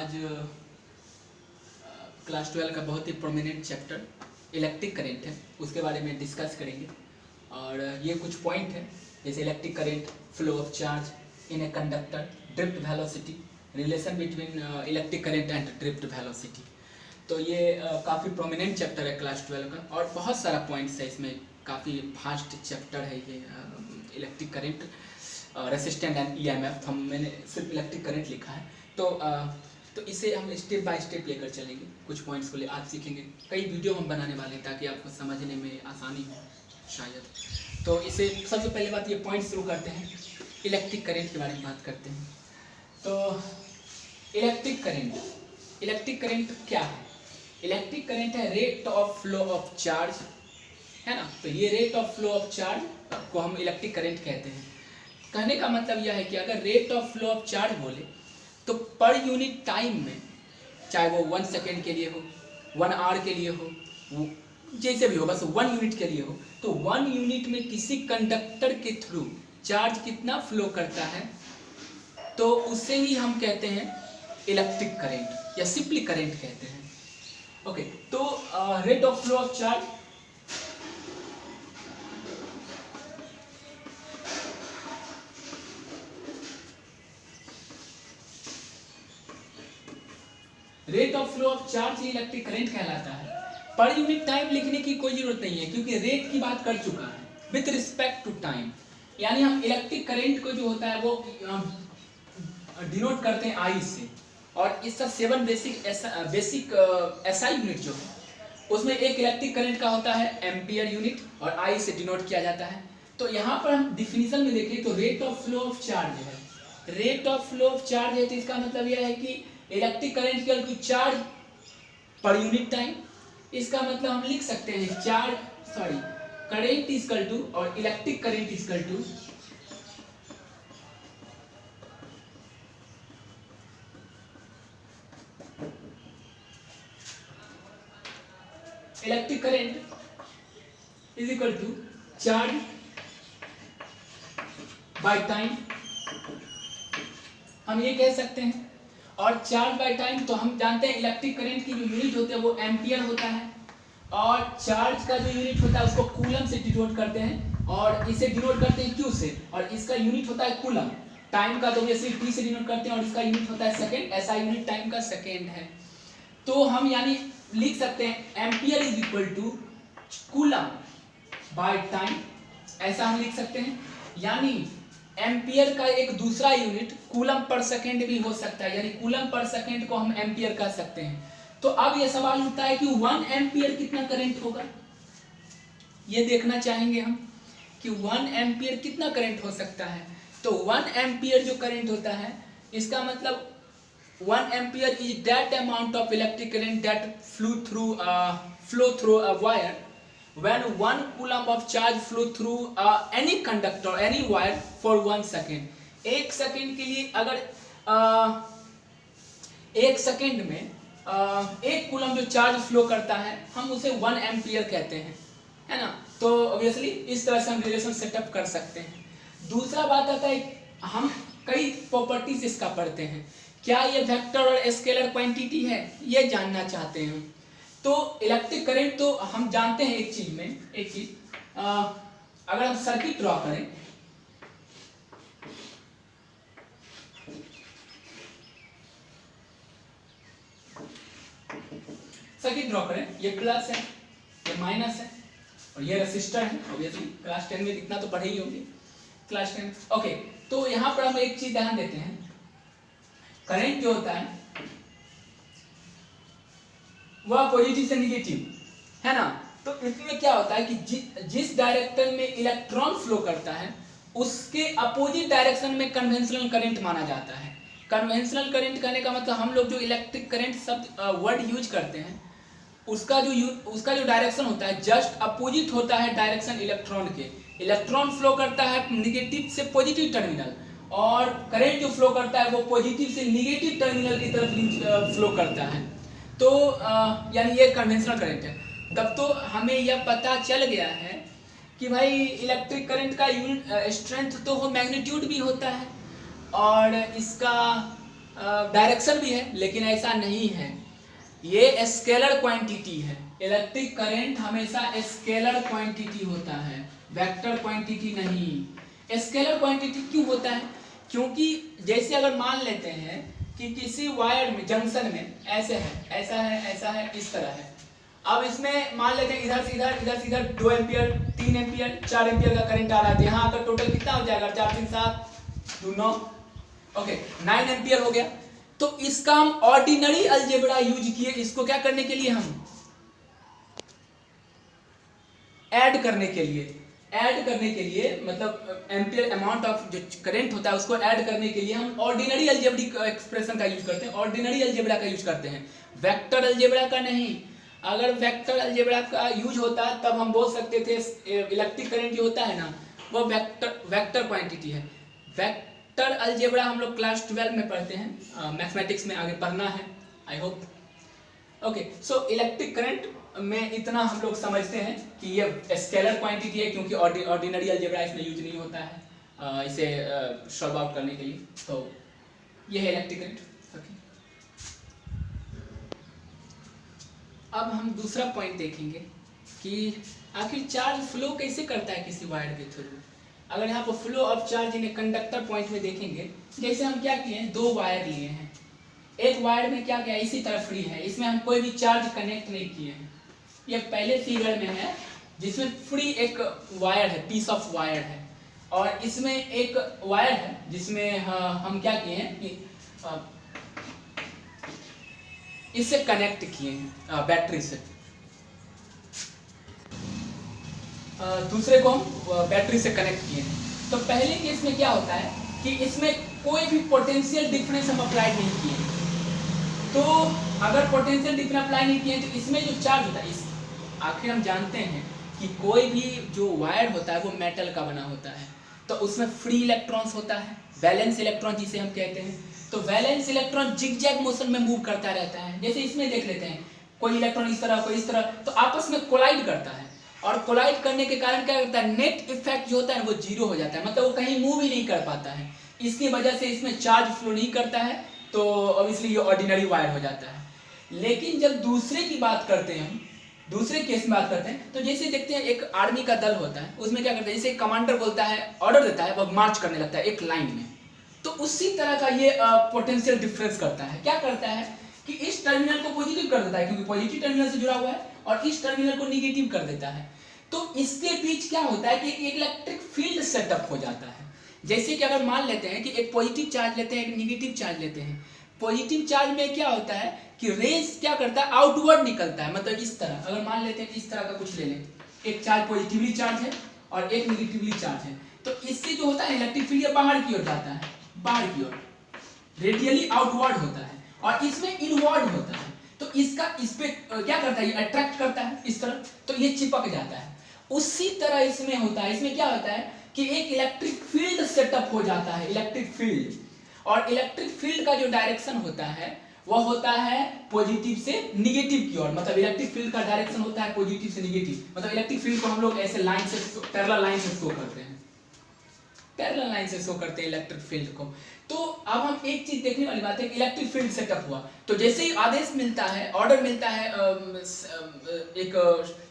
आज क्लास 12 का बहुत ही प्रोमिनेंट चैप्टर इलेक्ट्रिक करंट है, उसके बारे में डिस्कस करेंगे। और ये कुछ पॉइंट है जैसे electric current, flow of charge in a conductor, drift velocity, relation between electric current and drift velocity. तो ये काफ़ी प्रोमिनेंट चैप्टर है क्लास 12 का और बहुत सारा पॉइंट्स है इसमें, काफ़ी फास्ट चैप्टर है ये electric current, resistant and EMF. मैंने सिर्फ इलेक्ट्रिक करंट लिखा है। तो इसे हम स्टेप बाय स्टेप लेकर चलेंगे, कुछ पॉइंट्स को आज सीखेंगे। कई वीडियो हम बनाने वाले हैं ताकि आपको समझने में आसानी हो शायद। तो इसे सबसे पहले बात ये पॉइंट शुरू करते हैं, इलेक्ट्रिक करंट के बारे में बात करते हैं। तो इलेक्ट्रिक करंट क्या है? इलेक्ट्रिक करंट है rate of flow of charge, है ना। तो ये rate of flow of charge को हम इलेक्ट्रिक करंट कहते हैं। कहने का मतलब यह है कि अगर rate of flow of charge बोले तो पर यूनिट टाइम में, चाहे वो 1 सेकेंड के लिए हो, 1 आवर के लिए हो, जैसे भी हो, बस 1 यूनिट के लिए हो, तो 1 यूनिट में किसी कंडक्टर के थ्रू चार्ज कितना फ्लो करता है, तो उससे ही हम कहते हैं इलेक्ट्रिक करंट या सिंपली करंट कहते हैं। ओके, तो rate of flow of charge, rate of flow of charge he electric current कहलाता है। पर यूनिट टाइम लिखने की कोई जरूरत नहीं है क्योंकि रेट की बात कर चुका है विथ रिस्पेक्ट टू टाइम। यानी हम इलेक्ट्रिक करंट को जो होता है वो डिनोट करते हैं आई से, और इसका 7 बेसिक एसआई यूनिट जो है उसमें एक इलेक्ट्रिक करंट का होता है एम्पियर यूनिट और आई से डिनोट किया जाता है। तो यहाँ पर हम डिफिनीशन में देखें तो rate of flow of charge है, rate of flow of charge है, तो इसका मतलब यह है कि electric current equal to charge per unit time. इसका मतलब हम लिख सकते हैं करंट इक्वल टू और electric current equal to electric current is equal to charge by time, हम ये कह सकते हैं। और चार्ज बाय टाइम तो हम जानते हैं इलेक्ट्रिक करंट की जो यूनिट होती है वो एम्पियर होता है, और चार्ज का जो यूनिट होता है उसको कूलम से डिनोट करते हैं, और इसे डिनोट करते हैं क्यू से, और इसका यूनिट होता है कूलम। टाइम का तो वैसे टी से डिनोट करते हैं और इसका यूनिट होता है सेकंड, ऐसा यूनिट टाइम का सेकंड है। तो हम यानी लिख सकते हैं ampere is equal to coulomb by time, ऐसा हम लिख सकते हैं। यानी एम्पियर का एक दूसरा यूनिट कूलम पर सेकंड भी हो सकता है, यानी कूलम पर सेकंड को हम एम्पियर कह सकते हैं। तो अब यह सवाल उठता है कि 1 एम्पियर कितना करंट होगा, ये देखना चाहेंगे हम कि 1 एम्पियर कितना करंट हो सकता है। तो 1 एम्पियर जो करंट होता है, इसका मतलब 1 ampere is that amount of electric current that flow through a wire when 1 coulomb of charge flow through any conductor any wire for 1 second। 1 second के लिए अगर 1 सेकेंड में 1 कूलम जो चार्ज फ्लो करता है हम उसे 1 एम्पियर कहते हैं, है ना। तो ऑब्वियसली इस तरह से हम रिलेशन सेटअप कर सकते हैं। दूसरा बात आता है, हम कई प्रॉपर्टीज इसका पढ़ते हैं, क्या ये वेक्टर और स्केलर क्वांटिटी है, ये जानना चाहते हैं। तो इलेक्ट्रिक करंट तो हम जानते हैं एक चीज अगर हम सर्किट ड्रॉ करें, ये प्लस है, ये माइनस है और ये रेसिस्टर है। ऑब्वियसली क्लास 10 में इतना तो पढ़े ही होंगे, क्लास 10। ओके, तो यहां पर हम एक चीज ध्यान देते हैं, करंट जो होता है वह पॉजिटिव से निगेटिव, है ना। तो इसमें क्या होता है कि जिस डायरेक्शन में इलेक्ट्रॉन फ्लो करता है उसके अपोजिट डायरेक्शन में कन्वेंशनल करंट माना जाता है। कन्वेंशनल करंट कहने का मतलब हम लोग जो इलेक्ट्रिक करंट शब्द वर्ड यूज करते हैं उसका जो डायरेक्शन होता है जस्ट अपोजिट होता है डायरेक्शन इलेक्ट्रॉन के। इलेक्ट्रॉन फ्लो करता है निगेटिव से पॉजिटिव टर्मिनल, और करंट जो फ्लो करता है वो पॉजिटिव से निगेटिव टर्मिनल की तरफ फ्लो करता है। तो यानी ये कन्वेंशनल करंट है। तब तो हमें यह पता चल गया है कि भाई इलेक्ट्रिक करंट का यूनिट स्ट्रेंथ तो हो मैग्नीट्यूड भी होता है, और इसका डायरेक्शन भी है, लेकिन ऐसा नहीं है, ये स्केलर क्वांटिटी है। इलेक्ट्रिक करंट हमेशा स्केलर क्वांटिटी होता है, वेक्टर क्वांटिटी नहीं। स्केलर क्वांटिटी क्यों होता है? क्योंकि जैसे अगर मान लेते हैं कि किसी वायर में, जंक्शन में ऐसे है, ऐसा है, ऐसा है, इस तरह है। अब इसमें मान लेते हैं इधर से इधर, इधर से इधर 2 एम्पियर, 3 एम्पियर, 4 एम्पियर का करंट आ रहा है। यहाँ आकर टोटल कितना हो जाएगा? 4 3 7 2 9, ओके 9 एम्पियर हो गया। तो इसका हम ऑर्डिनरी अलजेब्रा यूज किए, इसको क्या करने के लिए? हम ऐड करने के लिए, ऐड करने के लिए, मतलब एम्पियर अमाउंट ऑफ जो करंट होता है उसको ऐड करने के लिए हम ऑर्डिनरी अलजेब्रिक एक्सप्रेशन का यूज करते हैं, ऑर्डिनरी अलजेब्रा का यूज करते हैं, वेक्टर अलजेब्रा का नहीं। अगर वेक्टर अलजेब्रा का यूज होता तब हम बोल सकते थे इलेक्ट्रिक करंट जो होता है ना वो वेक्टर क्वांटिटी है। वेक्टर अलजेब्रा हम लोग क्लास 12 में पढ़ते हैं, मैथमेटिक्स में आगे पढ़ना है, I hope. Okay, so electric current में इतना हम लोग समझते हैं कि ये स्केलर क्वांटिटी है, क्योंकि ऑर्डिनरी अलजेब्रा इसमें यूज नहीं होता है इसे सॉल्व आउट करने के लिए। तो ये है इलेक्ट्रिक करंट। ओके, अब हम दूसरा पॉइंट देखेंगे कि आखिर चार्ज फ्लो कैसे करता है किसी वायर के थ्रू। अगर यहाँ पर flow of charge in conductor point में देखेंगे, जैसे हम क्या किए हैं, 2 वायर लिए हैं, एक वायर में क्या किया, इसी तरह फ्री है, इसमें हम कोई भी चार्ज कनेक्ट नहीं किए हैं। ये पहले फिगर में है जिसमें फ्री एक वायर है, पीस ऑफ वायर है, और इसमें एक वायर है जिसमें हम क्या किए हैं कि इससे कनेक्ट किए हैं बैटरी से, दूसरे को हम बैटरी से कनेक्ट किए हैं। तो पहले केस में क्या होता है कि इसमें कोई भी पोटेंशियल डिफरेंस हम अप्लाई नहीं किए। तो अगर पोटेंशियल डिफरेंस अप्लाई नहीं किए तो इसमें जो चार्ज होता है, आखिर हम जानते हैं कि कोई भी जो वायर होता है वो मेटल का बना होता है, तो उसमें फ्री इलेक्ट्रॉन्स होता है, वैलेंस इलेक्ट्रॉन जिसे हम कहते हैं। तो वैलेंस इलेक्ट्रॉन जिगजैग मोशन में मूव करता रहता है। जैसे इसमें देख लेते हैं, कोई इलेक्ट्रॉन इस तरह, कोई इस तरह, तो आपस में कोलाइड करता है, और कोलाइड करने के कारण क्या करता है, नेट इफेक्ट जो होता है वो जीरो हो जाता है, मतलब वो कहीं मूव ही नहीं कर पाता है। इसकी वजह से इसमें चार्ज फ्लो नहीं करता है, तो ऑब्वियसली ये ऑर्डिनरी वायर हो जाता है। लेकिन जब दूसरे की बात करते हैं, हम दूसरे केस में बात करते हैं, तो जैसे देखते हैं एक आर्मी का दल होता है, उसमें क्या करते हैं, जैसे कमांडर बोलता है, ऑर्डर देता है, वो मार्च करने लगता है एक लाइन में। तो उसी तरह का ये पोटेंशियल डिफरेंस करता है। क्या करता है कि इस टर्मिनल को पॉजिटिव कर देता है, क्योंकि पॉजिटिव टर्मिनल से जुड़ा हुआ है, और इस टर्मिनल को निगेटिव कर देता है। तो इसके बीच क्या होता है कि एक इलेक्ट्रिक फील्ड सेटअप हो जाता है। जैसे कि अगर मान लेते हैं कि एक पॉजिटिव चार्ज लेते हैं, एक निगेटिव चार्ज लेते हैं। पॉजिटिव चार्ज में क्या होता है कि रेज क्या करता है, आउटवर्ड निकलता है, मतलब इस तरह। अगर मान लेते हैं इस तरह का कुछ ले लें, एक चार्ज पॉजिटिवली चार्ज है और एक निगेटिवली चार्ज है, तो इससे जो होता है इलेक्ट्रिक फील्ड बाहर की ओर जाता है, बाहर की ओर रेडियली आउटवर्ड होता है, और इसमें इनवर्ड होता है। तो इसका इस पे क्या करता है, ये अट्रैक्ट करता है इस तरह, तो ये चिपक जाता है। उसी तरह इसमें होता है, इसमें क्या होता है कि एक इलेक्ट्रिक फील्ड सेटअप हो जाता है, इलेक्ट्रिक फील्ड। और इलेक्ट्रिक फील्ड का जो डायरेक्शन होता है वह होता है पॉजिटिव से निगेटिव की ओर, मतलब इलेक्ट्रिक फील्ड का डायरेक्शन होता है पॉजिटिव से निगेटिव। मतलब इलेक्ट्रिक फील्ड को हम लोग ऐसे लाइन से, पैरेलल लाइन से शो करते हैं, पैरेलल लाइन से शो करते हैं इलेक्ट्रिक फील्ड को। तो अब हम एक चीज देखने वाली बात है कि इलेक्ट्रिक फील्ड सेटअप हुआ, तो जैसे ही आदेश मिलता है, ऑर्डर मिलता है एक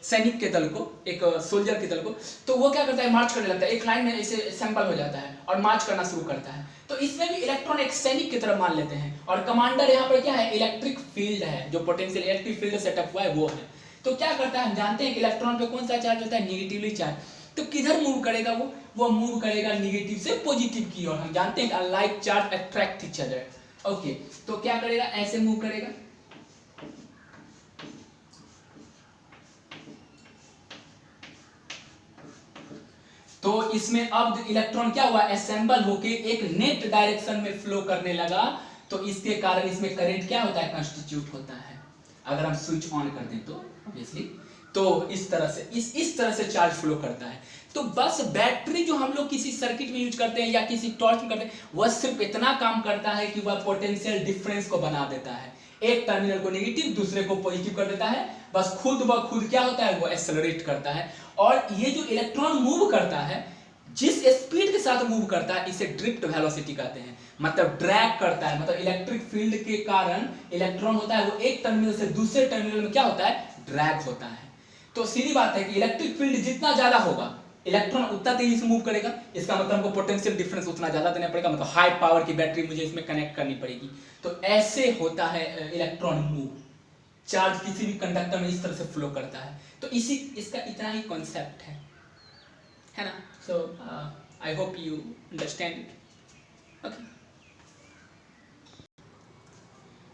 सैनिक के दल को, एक सोल्जर के दल को, तो वो क्या करता है, मार्च करने लगता है, एक लाइन में ऐसे असेंबल हो जाता है और मार्च करना शुरू करता है। तो इसमें भी इलेक्ट्रॉन एक सैनिक की तरफ मान लेते हैं, और कमांडर यहाँ पर क्या है, इलेक्ट्रिक फील्ड है, जो पोटेंशियल इलेक्ट्रिक फील्ड सेटअप हुआ है वो है। तो क्या करता है, हम जानते हैं कि इलेक्ट्रॉन पे कौन सा चार्ज होता है, निगेटिवली चार्ज। तो किधर मूव करेगा वो मूव करेगा निगेटिव से पॉजिटिव की ओर। हम जानते हैं कि unlike charge attract each other. Okay, तो क्या करेगा, ऐसे मूव करेगा। तो इसमें अब इलेक्ट्रॉन क्या हुआ, असेंबल होके एक नेट डायरेक्शन में फ्लो करने लगा। तो इसके कारण इसमें करंट क्या होता है, कंस्टिट्यूट होता है। अगर हम स्विच ऑन कर दें तो ऑब्वियसली, तो इस तरह से इस तरह से चार्ज फ्लो करता है। तो बस बैटरी जो हम लोग किसी सर्किट में यूज करते हैं या किसी टॉर्च में करते हैं, वह सिर्फ इतना काम करता है कि वह पोटेंशियल डिफरेंस को बना देता है, एक टर्मिनल को नेगेटिव दूसरे को पॉजिटिव कर देता है। बस खुद ब खुद क्या होता है, वो एक्सेलरेट करता है। और ये जो इलेक्ट्रॉन मूव करता है, जिस स्पीड के साथ मूव करता है इसे ड्रिफ्ट वेलोसिटी कहते हैं, मतलब ड्रैग करता है, मतलब इलेक्ट्रिक फील्ड के कारण इलेक्ट्रॉन होता है वो एक टर्मिनल से दूसरे टर्मिनल में क्या होता है, ड्रैग होता है। तो सीधी बात है कि इलेक्ट्रिक फील्ड जितना ज्यादा होगा इलेक्ट्रॉन उतना तेजी से मूव करेगा, इसका मतलब हमको पोटेंशियल डिफरेंस उतना ज्यादा देना पड़ेगा, मतलब हाई पावर की बैटरी मुझे इसमें कनेक्ट करनी पड़ेगी। तो ऐसे होता है इलेक्ट्रॉन मूव, चार्ज किसी भी कंडक्टर में इस तरह से फ्लो करता है। तो इसी इसका इतना ही कॉन्सेप्ट है ना। So I hope you understand it.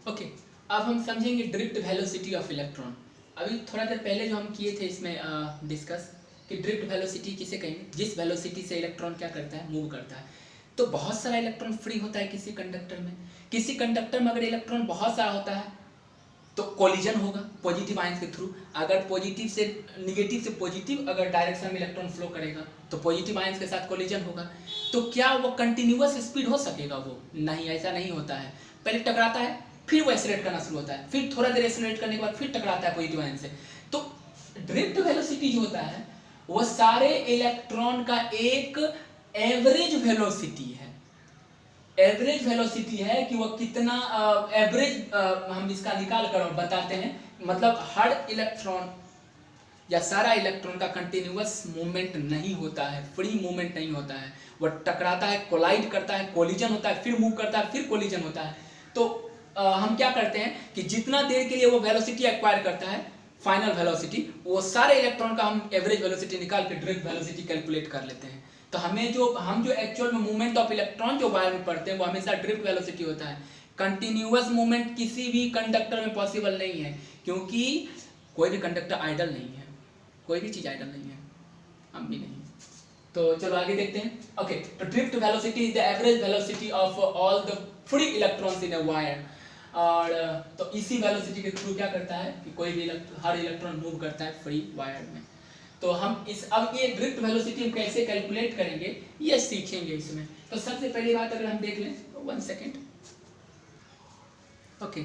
Okay, अब हम समझेंगे ड्रिफ्ट वेलोसिटी ऑफ इलेक्ट्रॉन। अभी थोड़ा देर पहले जो हम किए थे इसमें डिस्कस कि ड्रिफ्ट वेलोसिटी किसे कहेंगे, जिस वेलोसिटी से इलेक्ट्रॉन क्या करता है, मूव करता है। तो बहुत सारा इलेक्ट्रॉन फ्री होता है किसी कंडक्टर में, किसी कंडक्टर में अगर इलेक्ट्रॉन बहुत सारा होता है तो कोलिजन होगा पॉजिटिव आयंस के थ्रू। अगर पॉजिटिव से निगेटिव से पॉजिटिव अगर डायरेक्शन में इलेक्ट्रॉन फ्लो करेगा तो पॉजिटिव आयंस के साथ कोलिजन होगा। तो क्या वो कंटिन्यूअस स्पीड हो सकेगा? वो नहीं, ऐसा नहीं होता है। पहले टकराता है, फिर वो एक्सेलरेट करना शुरू होता है, फिर थोड़ा देर एक्सेलरेट करने के बाद फिर टकराता है पॉजिटिव आयंस से। तो ड्रिफ्ट वेलोसिटी जो होता है वो सारे इलेक्ट्रॉन का एक एवरेज वेलोसिटी है। एवरेज वेलोसिटी है कि वो कितना एवरेज हम इसका निकाल कर बताते हैं। मतलब हर इलेक्ट्रॉन या सारा इलेक्ट्रॉन का कंटिन्यूअस मूवमेंट नहीं होता है, फ्री मूवमेंट नहीं होता है। वो टकराता है, कोलाइड करता है, कोलिजन होता है, फिर मूव करता है, फिर कोलिजन होता है। तो हम क्या करते हैं कि जितना देर के लिए वो वेलोसिटी एक्वायर करता है, फाइनल वेलोसिटी, वो सारे इलेक्ट्रॉन का हम एवरेज वेलोसिटी निकाल के ड्रिफ्ट वेलोसिटी कैलकुलेट कर लेते हैं। तो हम जो एक्चुअल में मूवमेंट ऑफ इलेक्ट्रॉन जो बारे में पढ़ते हैं वो हमेशा ड्रिफ्ट वेलोसिटी होता है। कंटिन्यूअस मूवमेंट किसी भी कंडक्टर में पॉसिबल नहीं है, क्योंकि कोई भी कंडक्टर आइडल नहीं है, कोई भी चीज आइडल नहीं है, हम भी नहीं। तो चलो आगे देखते हैं। ओके, तो drift velocity is the average velocity of all the free electrons in a wire. और तो इसी वेलोसिटी के थ्रू क्या करता है कि कोई भी हर इलेक्ट्रॉन मूव करता है फ्री वायर में। तो हम अब ये ड्रिफ्ट वेलोसिटी हम कैसे कैलकुलेट करेंगे ये सीखेंगे इसमें। तो सबसे पहली बात अगर हम देख लें, 1 सेकेंड। ओके,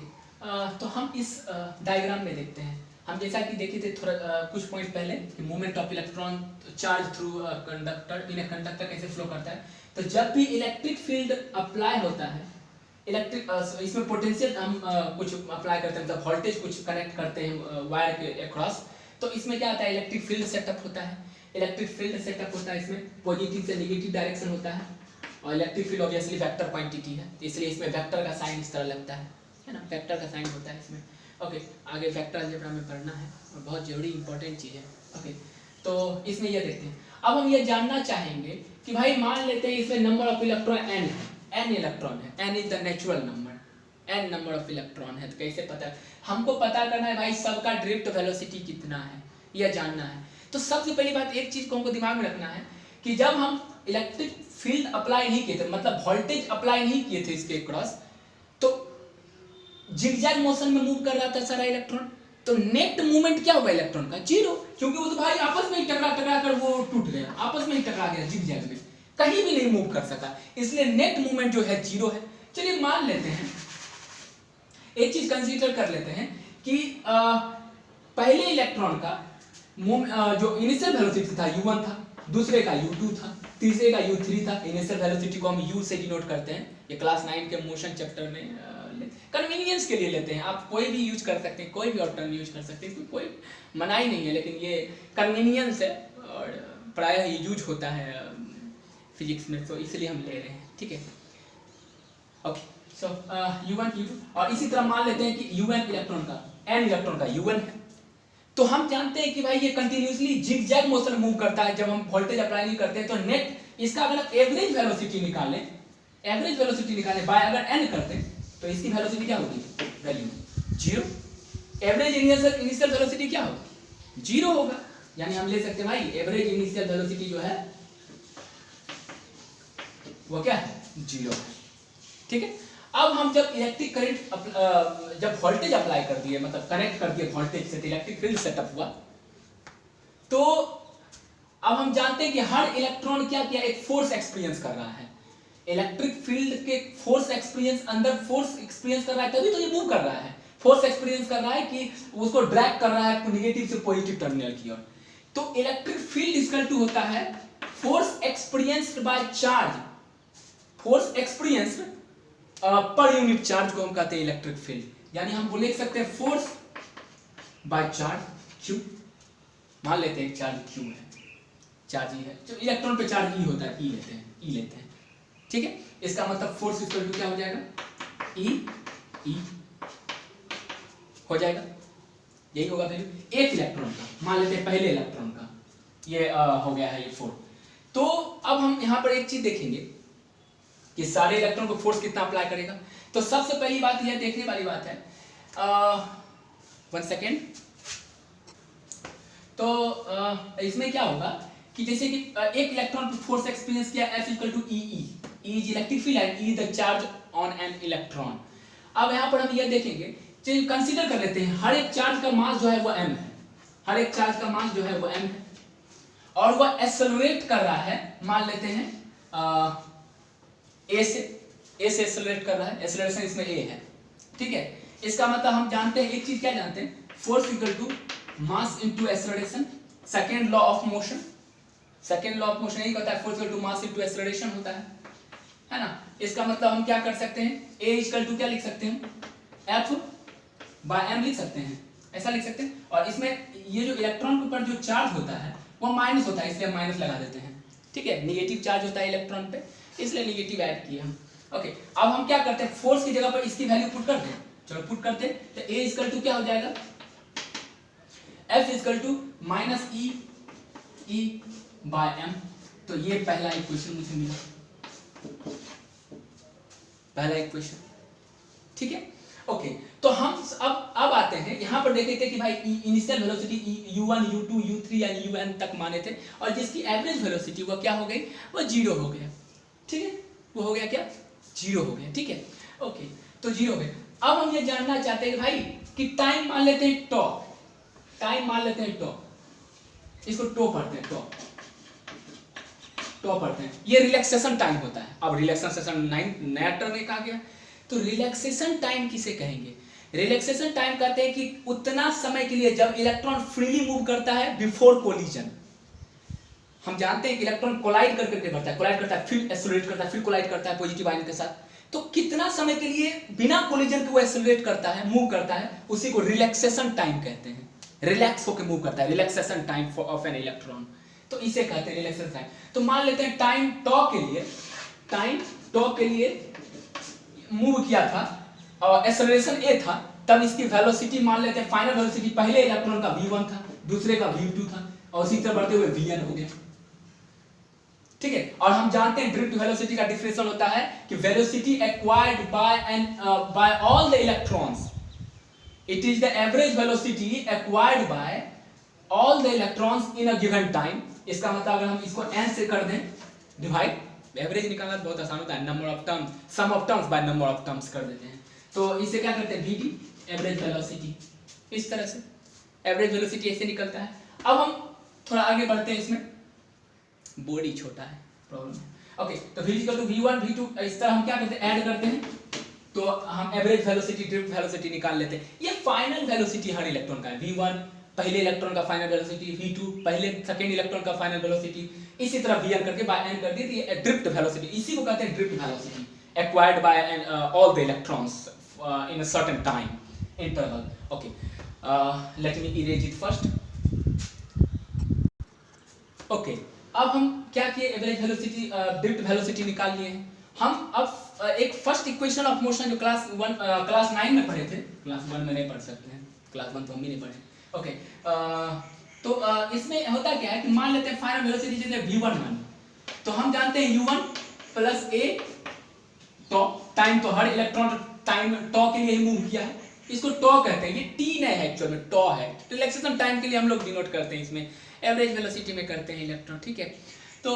तो हम इस डायग्राम में देखते हैं। हम जैसा कि देखे थे थोड़ा कुछ पॉइंट पहले कि movement of electron charge through conductor in a conductor कैसे फ्लो करता है। तो जब भी इलेक्ट्रिक फील्ड अप्लाई होता है, इलेक्ट्रिक इसमें पोटेंशियल हम कुछ अप्लाई करते हैं, मतलब वोल्टेज कुछ कनेक्ट करते हैं वायर के अक्रॉस। तो इसमें क्या होता है, इलेक्ट्रिक फील्ड सेटअप होता है। इलेक्ट्रिक फील्ड सेटअप होता है, इसमें पॉजिटिव से नेगेटिव डायरेक्शन होता है। और electric field obviously vector quantity है, इसलिए इसमें वेक्टर का साइन इस तरह लगता है ना, वेक्टर का साइन होता है इसमें। ओके, आगे वेक्टर अलजेब्रा में पढ़ना है और बहुत जरूरी इंपॉर्टेंट चीज़ है। ओके, तो इसमें ये देखते हैं। अब हम ये जानना चाहेंगे कि भाई मान लेते हैं इसमें नंबर ऑफ इलेक्ट्रॉन n है, n इलेक्ट्रॉन है, n is the natural number, n number of electron है। तो कैसे पता है, हमको पता करना है भाई सबका ड्रिफ्ट वेलोसिटी कितना है, यह जानना है। तो सबसे पहली बात एक चीज को हमको दिमाग में रखना है कि जब हम इलेक्ट्रिक फील्ड अप्लाई नहीं किए थे, मतलब वोल्टेज अप्लाई नहीं किए थे इसके क्रॉस, तो जिगजैग मोशन में मूव कर रहा था सारा इलेक्ट्रॉन। तो नेट मूवमेंट क्या होगा इलेक्ट्रॉन का, जीरो, क्योंकि वो तो भाई आपस में ही टकरा कर वो टूट गया, आपस में ही टकरा गया जिगजैग में, कहीं भी नहीं मूव कर सका, इसलिए नेट मूवमेंट जो है जीरो है। चलिए मान लेते हैं, एक चीज कंसीडर कर लेते हैं कि पहले इलेक्ट्रॉन का जो इनिशियल वेलोसिटी था u1 था, दूसरे का u2 था, तीसरे का u3 था। इनिशियल वेलोसिटी को हम u से डिनोट करते हैं, ये क्लास 9 के मोशन चैप्टर में कन्वीनियंस के लिए लेते हैं। आप कोई भी यूज कर सकते हैं, कोई भी और टर्म यूज कर सकते हैं, कोई मनाही नहीं है, लेकिन ये कन्वीनियंस है और प्रायः यूज होता है फिजिक्स में, तो इसलिए हम ले रहे हैं, ठीक है। ओके, सो u1 u2, और इसी तरह मान लेते हैं कि u1 इलेक्ट्रॉन का, n इलेक्ट्रॉन का u1 है। तो हम जानते हैं कि भाई ये कंटिन्यूअसली जिगजैग मोशन मूव करता है जब हम वोल्टेज अप्लाई नहीं करते हैं। तो नेट इसका अगर एवरेज वेलोसिटी निकालें, एवरेज वेलोसिटी निकालें बाय अगर n करते हैं तो इसकी वेलोसिटी क्या होगी, value zero. Average initial velocity क्या होगी, जीरो होगा। यानी हम ले सकते हैं भाई एवरेज इनिशियल वेलोसिटी जो है वो क्या है, जीरो है, ठीक है। अब हम जब इलेक्ट्रिक करंट जब वोल्टेज अप्लाई कर दिए, मतलब कनेक्ट कर दिए वोल्टेज से, इलेक्ट्रिक फील्ड सेटअप हुआ, तो अब हम जानते हैं कि हर इलेक्ट्रॉन क्या किया, एक फोर्स एक्सपीरियंस कर रहा है। इलेक्ट्रिक फील्ड के फोर्स एक्सपीरियंस, अंदर फोर्स एक्सपीरियंस कर रहा है, तभी तो ये मूव कर रहा है। फोर्स एक्सपीरियंस कर रहा है कि उसको ड्रैग कर रहा है नेगेटिव से पॉजिटिव टर्मिनल की ओर। तो इलेक्ट्रिक फील्ड इक्वल टू होता है force experienced by charge, force experienced per unit charge को हम कहते हैं इलेक्ट्रिक फील्ड। यानी हम लिख सकते हैं फोर्स बाय चार्ज क्यू, मान लेते हैं चार्ज क्यू है, चार्ज ई है, जो इलेक्ट्रॉन पे चार्ज ई होता है, ई लेते हैं, ठीक है। इसका मतलब फोर्स इक्वल टू क्या हो जाएगा, ई हो जाएगा, यही होगा वैल्यू एक इलेक्ट्रॉन का, मान लेते हैं पहले इलेक्ट्रॉन का, ये हो गया है ये 4। तो अब हम यहाँ पर एक चीज देखेंगे कि सारे इलेक्ट्रॉन को फोर्स कितना अप्लाई करेगा। तो सबसे पहली बात यह देखने वाली बात है, 1 सेकेंड। तो इसमें क्या होगा कि जैसे कि एक इलेक्ट्रॉन पर फोर्स एक्सपीरियंस किया F equal to E is electric field and E the charge on an electron. अब यहाँ पर हम यह देखेंगे, चलिए कंसीडर कर लेते हैं हर एक चार्ज का मास जो है वो m है, हर एक चार्ज का मास जो है वो m है, और वह एक्सेलरेट कर रहा है, मान लेते हैं a से एक्सेलरेट कर रहा है, एक्सेलरेशन इसमें a है, ठीक है। इसका मतलब हम जानते हैं एक चीज, क्या जानते हैं, force equal to mass into acceleration, second law of motion, second law of motion यही कहता है force equal to mass into acceleration होता है ना। इसका मतलब हम क्या कर सकते हैं, a इक्वल टू क्या लिख सकते हैं, F बाय m लिख सकते हैं, ऐसा लिख सकते हैं। और इसमें ये जो इलेक्ट्रॉन के ऊपर जो चार्ज होता है वो माइनस होता है, इसलिए हम माइनस लगा देते हैं, ठीक है। नेगेटिव चार्ज होता है इलेक्ट्रॉन पे, इसलिए नेगेटिव ऐड किए हम, ओके। अब हम क्या करते हैं, फोर्स की जगह पर इसकी वैल्यू पुट कर दें, चलो पुट करते हैं। तो a इक्वल टू क्या हो जाएगा, F equal to minus E by m। तो ये पहला इक्वेशन मुझे मिला, पहला इक्वेशन, ठीक है, ओके। तो हम अब आते हैं यहाँ पर देखे थे कि भाई initial velocity u1 u2 u3 या un तक माने थे, और जिसकी एवरेज वेलोसिटी वो क्या हो गई, वो 0 हो गया, ठीक है, वो हो गया क्या, 0 हो गया, ठीक है, ओके। तो 0 हो गया। अब हम ये जानना चाहते हैं भाई कि टाइम मान लेते हैं टॉ, टाइम मान लेते हैं टॉ, इसको टॉ पढ़ते हैं, टॉ पढ़ते हैं, ये रिलैक्सेशन टाइम होता है। अब रिलैक्सेशन नया टर्म एक आ गया, तो रिलैक्सेशन टाइम किसे कहेंगे, रिलैक्सेशन टाइम कहते हैं कि उतना समय के लिए जब इलेक्ट्रॉन फ्रीली मूव करता है बिफोर कोलिजन। हम जानते हैं कि इलेक्ट्रॉन कोलाइड करके बढ़ता है, कोलाइड करता है, फिर एक्सेलरेट करता है, फिर कोलाइड करता है पॉजिटिव आयन के साथ, तो कितना समय के लिए बिना कोलिजन के वो एक्सेलरेट करता है, मूव करता है, उसी को रिलैक्सेशन टाइम कहते हैं, रिलैक्स होकर मूव करता है, relaxation time of an electron, तो इसे कहते हैं रिलैक्सेशन टाइम। तो मान लेते हैं टाइम टॉ के लिए मूव किया था और एक्सेलरेशन a था, तब इसकी वेलोसिटी मान लेते हैं, फाइनल वेलोसिटी पहले इलेक्ट्रॉन का v1 था, दूसरे का v2 था, और इसी तरह बढ़ते हुए vn हो गया, ठीक है। और हम जानते हैं ड्रिफ्ट वेलोसिटी का डिफरेंशियल होता है कि velocity acquired by all the electrons, it is the average velocity acquired by all the electrons in a given time. इसका मतलब अगर हम इसको n से कर दें डिवाइड, एवरेज निकालना बहुत आसान होता है, number of terms, sum of terms by number of terms कर देते हैं, तो इसे क्या करते हैं vd, एवरेज वेलोसिटी, इस तरह से एवरेज वेलोसिटी ऐसे निकलता है। अब हम थोड़ा आगे बढ़ते हैं, इसमें बॉडी छोटा है, प्रॉब्लम है, ओके। तो v equal to v1 v2, इस तरह हम क्या करते हैं, ऐड करते हैं, तो हम एवरेज वेलोसिटी, ड्रिफ्ट वेलोसिटी निकाल लेते हैं। ये फाइनल वेलोसिटी हर इलेक्ट्रॉन का है, v1 पहले इलेक्ट्रॉन का फाइनल वेलोसिटी, v2 पहले सेकेंड इलेक्ट्रॉन का फाइनल वेलोसिटी, इसी तरह vn करके बाय n कर दी, तो ये ड्रिफ्ट वेलोसिटी, इसी को कहते हैं drift velocity acquired by all the electrons in a certain time interval, okay. Let me erase it first, okay. अब हम क्या किए, एवरेज वेलोसिटी, ड्रिफ्ट वेलोसिटी निकाल लिए हैं हम। अब एक फर्स्ट इक्वेशन ऑफ मोशन जो क्लास 9 में पढ़े थे, क्लास 1 में नहीं पढ़ सकते हैं, क्लास 1 तो हम भी नहीं पढ़े, ओके। तो इसमें होता क्या है कि मान लेते हैं फाइनल वेलोसिटी जैसे v1 मान, तो हम जानते हैं u1 plus a toe, time तो हर इलेक्ट्रॉन टाइम टॉ के लिए ही मूव किया है, इसको टॉ कहते हैं, ये t नहीं है एक्चुअल में, टॉ है। रिलैक्सेशन टाइम के लिए हम लोग डिनोट करते हैं, इसमें एवरेज वेलोसिटी में करते हैं इलेक्ट्रॉन, ठीक है। तो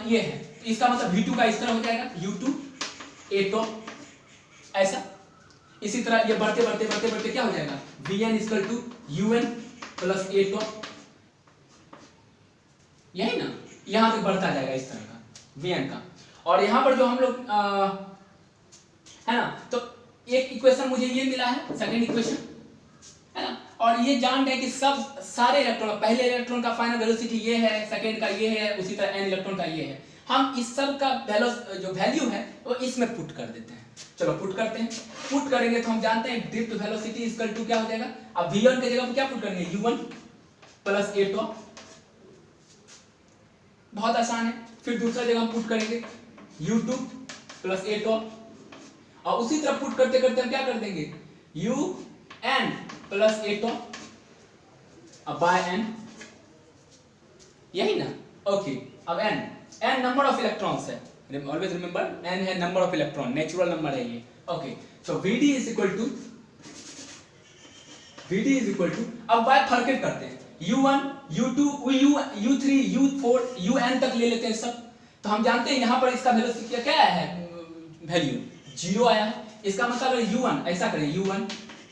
ये है, इसका मतलब v2 का इस तरह हो जाएगा, u2 a टॉ, ऐसा। इसी तरह ये बढ़ते बढ़ते बढ़ते बढ़ते क्या हो जाएगा, vn equal to un plus a tau, यही ना, यहां तक बढ़ता जाएगा इस तरह का vn का। और यहां पर जो हम लोग है ना, तो एक इक्वेशन मुझे ये मिला है, सेकंड इक्वेशन है ना। और ये जान रहे हैं कि सब सारे इलेक्ट्रॉन, पहले इलेक्ट्रॉन का फाइनल वेलोसिटी ये है, सेकेंड का ये है, उसी तरह n इलेक्ट्रॉन का ये है। हम इस सब का जो वैल्यू है वो इसमें पुट कर देते हैं। चलो पुट करते हैं। पुट करेंगे तो हम जानते हैं ड्रिफ्ट वेलोसिटी इक्वल टू क्या हो जाएगा। अब v1 की जगह पर क्या पुट करेंगे, u1 प्लस a2, बहुत आसान है। फिर दूसरा जगह हम पुट करेंगे u2 प्लस a2, और उसी तरह पुट करते करते हम क्या कर देंगे, un plus a2 bye n, यही ना। ओके, अब n नंबर ऑफ इलेक्ट्रॉन्स है, ऑलवेज रिमेंबर n है number of electron, natural number है ये। Okay, so vd is equal to अब बाय फर्केट करते हैं, u1 u2 u3 u4 un तक ले लेते हैं सब। तो हम जानते हैं यहाँ पर इसका वेलोसिटी क्या है, वैल्यू 0 आया है। इसका मतलब अगर u1 ऐसा करें, u1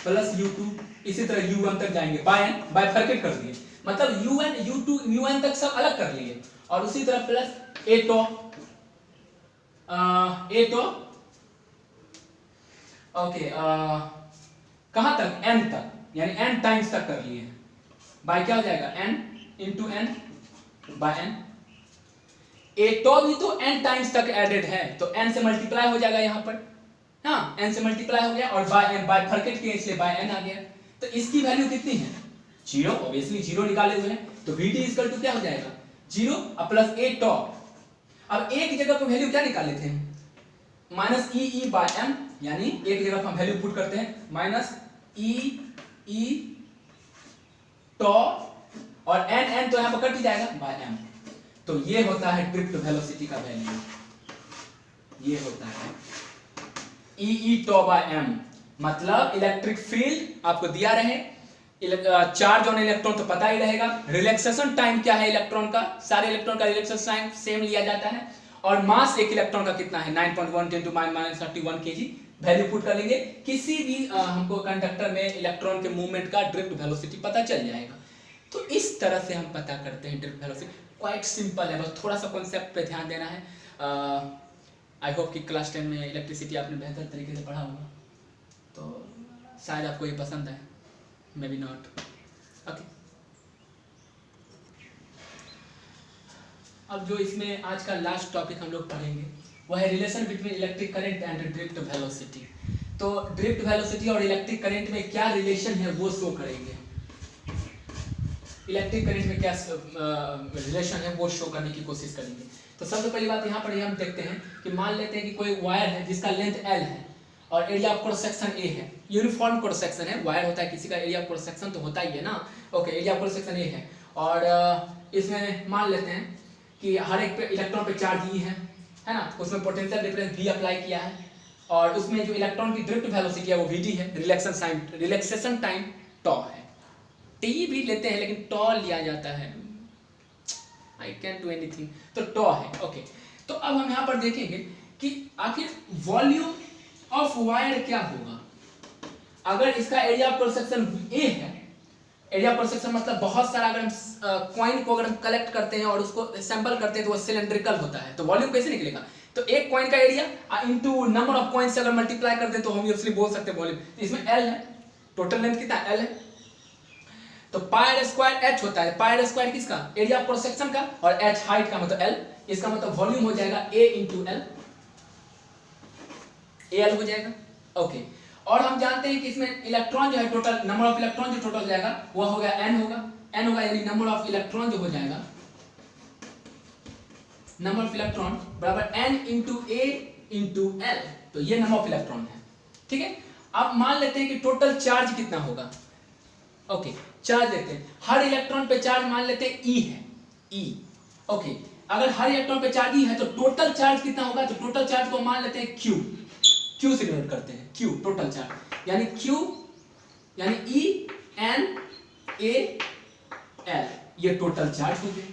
प्लस u2, इसी तरह u1 तक जाएंगे बाय n, बाय फर्केट कर दिए, मतलब u1 u2 un तक सब अलग कर लिए, और उसी तरह प्लस a2 ओके, कहां तक, n तक, यानी n टाइम्स तक कर लिए, बाय क्या हो जाएगा, n into n by n। a2 भी तो n टाइम्स तक एडेड है, तो n से मल्टीप्लाई हो जाएगा यहाँ पर, हाँ n से मल्टीप्लाई हो गया, और बाय n, बाय फर्केट किए इसलिए बाय n आ गया। तो इसकी वैल्यू कितनी है, 0, ऑब्वियसली 0 निकाले हुए हैं, तो vd इक्वल टू क्या हो जाएगा, 0 प्लस a2। अब एक जगह पर वैल्यू क्या निकाले थे, माइनस ई बाय m, यानी एक जगह पर हम वैल्यू पुट करते हैं माइनस ई टॉ, और n तो यहाँ पर कट ही जाएगा बाय m। तो ये होता है ड्रिफ्ट वेलोसिटी का वैल्यू, ये होता है ई टॉ बाय m। मतलब इलेक्ट्रिक फील्ड आपको दिया रहे, चार्ज ऑन इलेक्ट्रॉन तो पता ही रहेगा, रिलैक्सेशन टाइम क्या है इलेक्ट्रॉन का, सारे इलेक्ट्रॉन का रिलैक्सेशन टाइम सेम लिया जाता है, और मास एक इलेक्ट्रॉन का कितना है 9.1 × 10⁻31 kg, वैल्यू पुट कर लेंगे। किसी भी हमको कंडक्टर में इलेक्ट्रॉन के मूवमेंट का ड्रिफ्ट वेलोसिटी पता चल जाएगा। तो इस तरह से हम पता करते हैं ड्रिफ्ट वेलोसिटी, क्वाइट सिंपल है, बस थोड़ा सा कॉन्सेप्ट पे ध्यान देना है। आई होप कि क्लास 10 में इलेक्ट्रिसिटी आपने बेहतर तरीके से पढ़ा होगा, तो शायद आपको ये पसंद है, मे बी नॉट। ओके, अब जो इसमें आज का लास्ट टॉपिक हम लोग पढ़ेंगे वह है relation between electric current and drift velocity. तो ड्रिफ्ट वेलोसिटी और इलेक्ट्रिक करंट में क्या रिलेशन है वो शो करेंगे, इलेक्ट्रिक करंट में क्या रिलेशन है वो शो करने की कोशिश करेंगे। तो सबसे पहली बात यहाँ पर हम देखते हैं कि मान लेते हैं कि कोई वायर है जिसका लेंथ L है और area of cross section A है, यूनिफॉर्म क्रॉस सेक्शन है, वायर होता है किसी का एरिया ऑफ क्रॉस सेक्शन तो होता ही है ना। Okay, area of cross section A है, और इसमें मान लेते हैं कि हर एक पे इलेक्ट्रॉन पे चार्ज E है ना, उसमें पोटेंशियल डिफरेंस V अप्लाई किया है, और उसमें जो इलेक्ट्रॉन की ड्रिफ्ट वेलोसिटी है वो vd है, रिलैक्सेशन टाइम टॉ है। T भी लेते हैं लेकिन टॉ लिया जाता है, आई कैन डू एनीथिंग, तो टॉ है। ओके, तो अब हम यहाँ पर देखेंगे कि आखिर वॉल्यूम ऑफ वायर क्या होगा अगर इसका area of cross section A है। एरिया ऑफ क्रॉस सेक्शन मतलब बहुत सारा, अगर हम कॉइन को अगर हम कलेक्ट करते हैं और उसको सैंपल करते हैं तो वो सिलेंड्रिकल होता है, तो वॉल्यूम कैसे निकलेगा, तो एक कॉइन का area into number of coin से अगर मल्टीप्लाई कर दें तो हम ऑब्वियसली बोल सकते हैं वॉल्यूम। इसमें L है, टोटल लेंथ कितना L है, तो पाई स्क्वायर h होता है, पाई स्क्वायर किसका, एरिया ऑफ क्रॉस सेक्शन का, और h हाइट का मतलब L, इसका मतलब वॉल्यूम हो जाएगा A इंटू L, AL हो जाएगा। ओके, और हम जानते हैं कि इसमें इलेक्ट्रॉन जो है, टोटल नंबर ऑफ इलेक्ट्रॉन जो टोटल हो जाएगा वो हो गया n होगा, यानी नंबर ऑफ इलेक्ट्रॉन जो हो जाएगा, नंबर ऑफ इलेक्ट्रॉन बराबर n into A into L, तो ये नंबर ऑफ इलेक्ट्रॉन है। ठीक है, अब मान लेते हैं कि टोटल चार्ज कितना होगा। ओके, चार्ज लेते हैं, हर इलेक्ट्रॉन पे चार्ज मान लेते हैं E है, E। ओके, अगर हर इलेक्ट्रॉन पे चार्ज E है तो टोटल चार्ज कितना होगा, तो टोटल चार्ज को मान लेते हैं Q से डिनोट करते हैं, Q टोटल चार्ज, यानी Q यानी E N A L, ये टोटल चार्ज हो गया।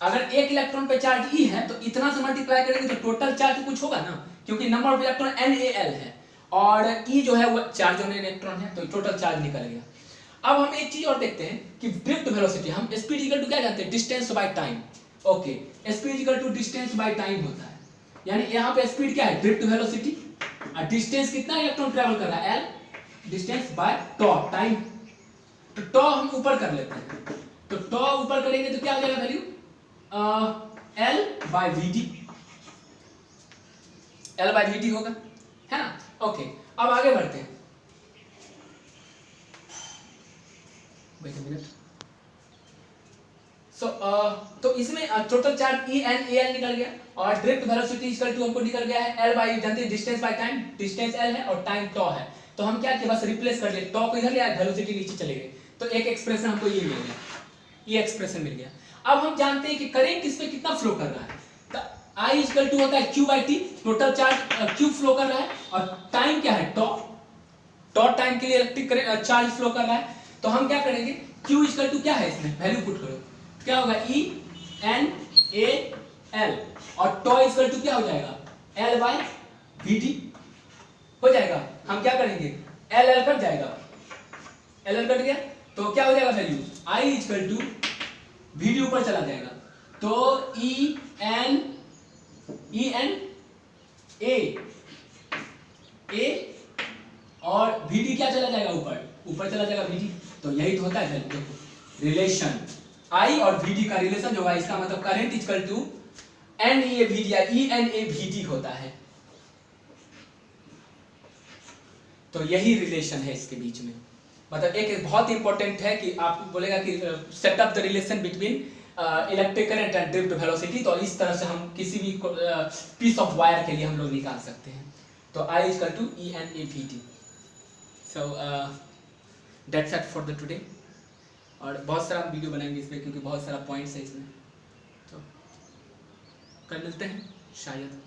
अगर एक इलेक्ट्रॉन पे चार्ज E है तो इतना से मल्टीप्लाई करेंगे तो टोटल चार्ज कुछ होगा ना, क्योंकि नंबर ऑफ इलेक्ट्रॉन NaL है और E जो है वो चार्ज ऑन इलेक्ट्रॉन है, तो टोटल चार्ज निकल गया। अब हम एक चीज और देखते हैं कि ड्रिफ्ट वेलोसिटी, हम स्पीड इक्वल टू क्या जानते हैं, distance by time. Okay, speed equal to distance by time होता है, यानी यहाँ पे स्पीड क्या है, ड्रिफ्ट वेलोसिटी, और डिस्टेंस कितना इलेक्ट्रॉन ट्रैवल कर रहा है L, distance by tau time. तो टॉ हम ऊपर कर लेते हैं, तो टॉ ऊपर करेंगे तो क्या हो जाएगा वैल्यू L/VD, L/VD होगा, है ना। ओके, अब आगे बढ़ते हैं। Wait a minute. तो इसमें टोटल चार्ज EN निकल गया और ड्रिफ्ट वेलोसिटी इक्वल टू हमको निकल गया है L बाई, जानते हैं distance by time, distance L है और टाइम टॉ है। तो हम क्या किया, बस रिप्लेस कर लिए, टॉ को इधर ले आए, वेलोसिटी नीचे चले गए, तो एक एक्सप्रेशन हमको ये मिल गया, ये एक्सप्रेशन मिल गया। अब हम जानते हैं कि करंट किस पे कितना फ्लो कर रहा है, तो I इक्वल टू होता है Q/T, total charge Q flow कर रहा है और टाइम क्या है टॉ, टॉ टाइम के लिए इलेक्ट्रिक चार्ज फ्लो कर रहा है। तो हम क्या करेंगे, Q इक्वल टू क्या है, इसमें वैल्यू पुट करो, क्या होगा ENAL और टॉ इक्वल टू क्या हो जाएगा L/VD हो जाएगा। हम क्या करेंगे, L कट जाएगा, L कट गया तो क्या हो जाएगा value I equal to VD ऊपर चला जाएगा, तो EN A और VD क्या चला जाएगा, ऊपर चला जाएगा VD। तो यही तो होता है देखो रिलेशन, I और VD का रिलेशन जो है, इसका मतलब करंट इक्वल टू NEAVD या ENAVD होता है। तो यही रिलेशन है इसके बीच में, मतलब एक बहुत इंपॉर्टेंट है कि आपको बोलेगा कि set up the relation between electric current and drift velocity. तो इस तरह से हम किसी भी पीस ऑफ वायर के लिए हम लोग निकाल सकते हैं। तो I equal to ENAVD। So that's it for the today. और बहुत सारा वीडियो बनाएंगे इसमें क्योंकि बहुत सारा पॉइंट्स है इसमें, तो कल मिलते हैं शायद।